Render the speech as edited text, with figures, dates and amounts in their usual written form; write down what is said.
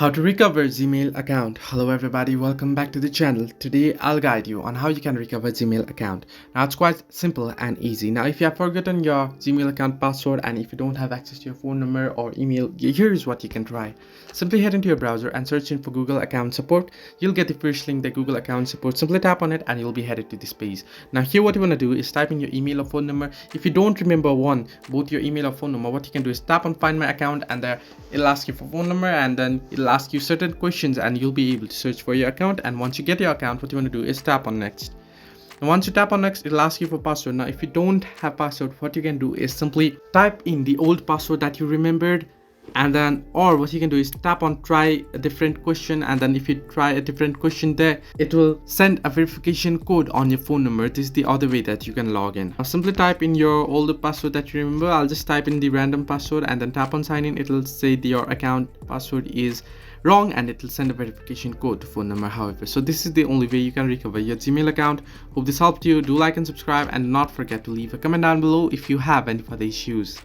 How to recover Gmail account. Hello everybody, welcome back to the channel. Today I'll guide you on how you can recover Gmail account. Now it's quite simple and easy. Now if you have forgotten your Gmail account password and if you don't have access to your phone number or email, here's what you can try. Simply head into your browser and search in for Google account support. You'll get the first link, the Google account support. Simply tap on it and you'll be headed to this page. Now here what you want to do is type in your email or phone number. If you don't remember both your email or phone number, what you can do is tap on find my account and there it'll ask you for phone number and then it'll ask you certain questions and you'll be able to search for your account. And once you get your account, what you want to do is tap on next. And once you tap on next, it'll ask you for password. Now if you don't have password, what you can do is simply type in the old password that you remembered, and then or what you can do is tap on try a different question, and then if you try a different question there, it will send a verification code on your phone number. This is the other way that you can log in. Now simply type in your older password that you remember. I'll just type in the random password and then tap on sign in. It'll say your account password is wrong and it will send a verification code to phone number. However, so this is the only way you can recover your Gmail account. Hope this helped you. Do like and subscribe and do not forget to leave a comment down below if you have any further issues.